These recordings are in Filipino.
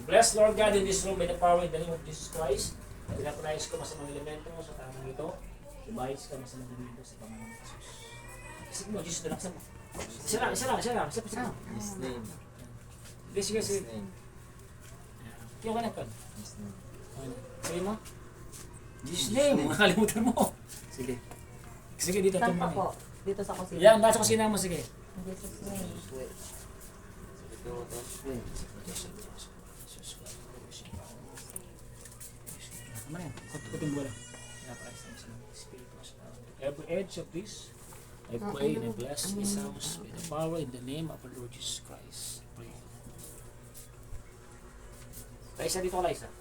Bless Lord God in this room by the power in the name of Jesus Christ. Pinapalais ko masamang elemento mo sa tamang ito. Ibayos ka masamang elemento sa Panginoon Jesus. Isip mo, Jesus, dalaksan mo. Isa lang. His name. Sige. His name. Yung ka na pa. His name. Sige mo. Jesus name. Makalimutan mo. Sige. Sige, dito Saan pa tumingin. po? Dito sa kusina. Yan, nasa kusina mo, sige. Jesus name. Ano yan? Kutin mo lang. Every edge of this, I pray and I bless this house with the power in the name of our Lord Jesus Christ. Pray. Laisa dito ka, Laisa.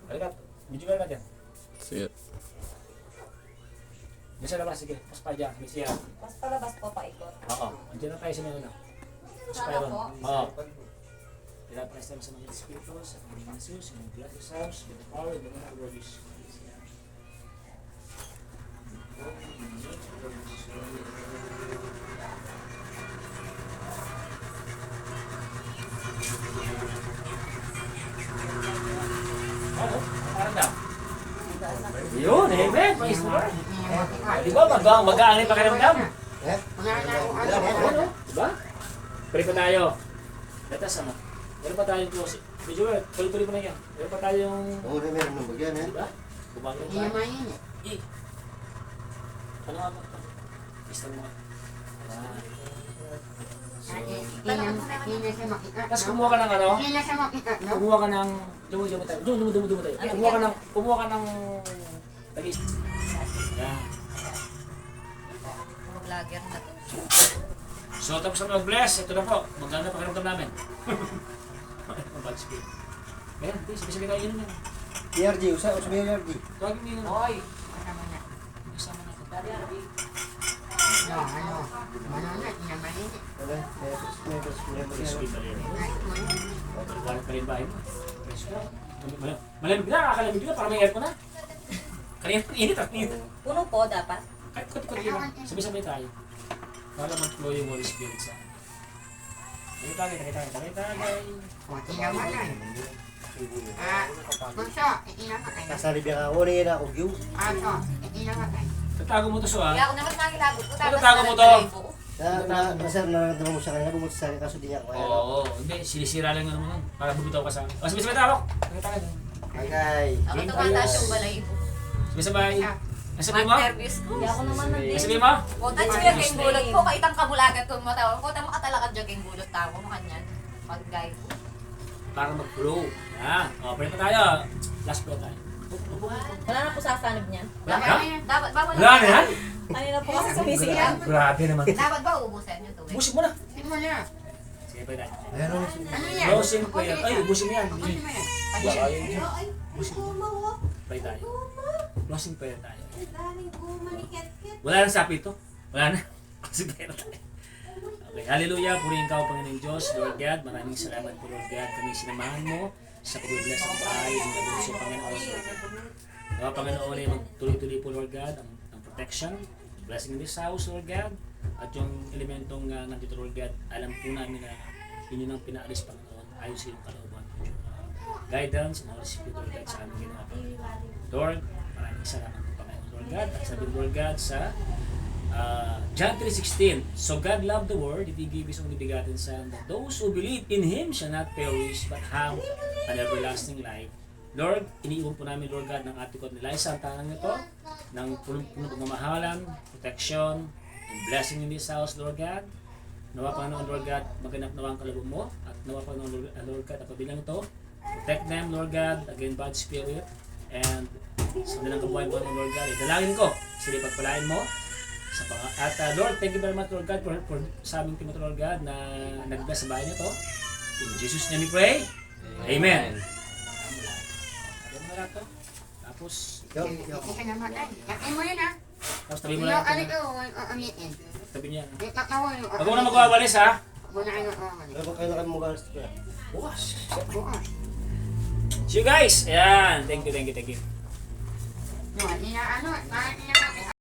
Balikat. Medyo ka natin. Sige. Diyan sa labas, sige. Pas pa dyan. May siya. Pas palabas po paikot. Oo. Andiyan na tayo sa mga ano. Spyron. Oo. Pinapress tayo sa mga Espiritus, sa mga Jesus, and bless this house with the power in the name of our Lord Jesus Christ. Yan. Ano? Parang daw. Yun, amen. Praise the Lord. Di ba, magaan yung pakiramdam? Ano? Diba? Pray pa tayo. Letas ano? Meron pa tayong close. Medyo tuloy-tuloy pa na yan. Meron pa tayong... Oo, meron ng bagyan, eh. Diba? Gumagano pa. Ano nga ba? Isa mo nga. Tapos kumuha ka ng ano? Kumuha ka ng... Dumo tayo. Dumo tayo. Kumuha ka ng... Tagis. Yan. Vlogger na to. So tapos na mag-bless. Ito na po. Maganda pakiramdam namin. Bad spirit. Ayan, sabi tayo yun yan. ERG, usap mo yung ERG. Tawagin mo yun. Hoy! Isama na ito. Praise be the Lord. Wala pa rin bahay mo. Praise God. Malamig na, kakalamig na, parang may aircon na. Kanina, init at init. Puno po dapat. Kahit kuti-kuti lang. Sabi-sabay tayo. Para mag-flow yung Holy Spirit sa akin. Tagay. Kasali biya ka, una yun ako, Gyu. Tatago mo to so Kaya ah. ako naman nakilagot ko. Tatago mo to. Sir, nararamdaman mo sa kanya, bumut sa akin, kaso di niya ako kaya. Oo, hindi. Sinisira lang yung ano para bumitaw ka sa akin. O, sabay-sabay tayo. Tagay. Okay. Ako tumataas yung balay ko. Sabay-sabay. Nasabi mo? Mag-nervous ko. Hindi ako naman nandito. Nasabi mo? Kota siya kayong gulot ko. Kaitang kabulagat ko matawa. Kota makatalakad dyan kayong gulot tao. Makanyan. Mag-guy ko. Para mag-flow. Yan. O, pwede pa tayo. Last prayer tayo. Wala na po sasanib niyan. Wala na? Dapat ba wala? Wala na yan? Kanina po kasi sumisigaw. Grabe naman. Dapat ba ubusin yung tubig? Busin mo na. Sige, pwede tayo. Meron. Closing prayer. Ay, busin mo yan. Busin mo. Pray tayo. Closing prayer tayo. Wala nang sapi ito. Wala na. Closing prayer tayo. Okay, hallelujah. Purihin ka o Panginoong Diyos, Lord God. Maraming salamat po, Lord God. Kami sinamahan mo sa pag-bless ng bahay ng Lord. So, Panginoon, Panginoon, ay magtuloy-tuloy po, Lord God, ang protection, blessing in this house, Lord God. At yung elementong nandito, Lord God, alam po namin na yun ang pinaalis, Panginoon, ayos yung kalooban po. Guidance and Holy Spirit, Lord God, sa aming ginawa. Lord, maraming salamat po, Panginoon, Lord God. At sabi, Lord God, sa John 3:16, so God loved the world that He gave His only begotten Son, that those who believe in Him shall not perish, but have an everlasting life. Lord, iniiwan po namin, Lord God, ng ate ko at ni Liza ang tanang nito, ng punong pagmamahalan, protection, and blessing in this house, Lord God. Nawa Panginoon, Lord God, maganap nawa ang kalooban mo, at nawa Panginoon, Lord God, at pabilang ito, protect them, Lord God, against bad spirit, and sa nilang kabuhay po, Lord God, idalangin ko, sila pagpalain mo, at Lord, thank you very much, Lord God, for sa aming Timothy, Lord God, na nagdas sa bahay nito. In Jesus' name we pray. Amen. Tapos, tapos tabi mo lang ito. Tabi niya. Huwag mo na magwawalis ha. Kapag kailangan mo galas ka. Bukas. See you guys. Ayan. Thank you. No, hindi na ano, parang hindi na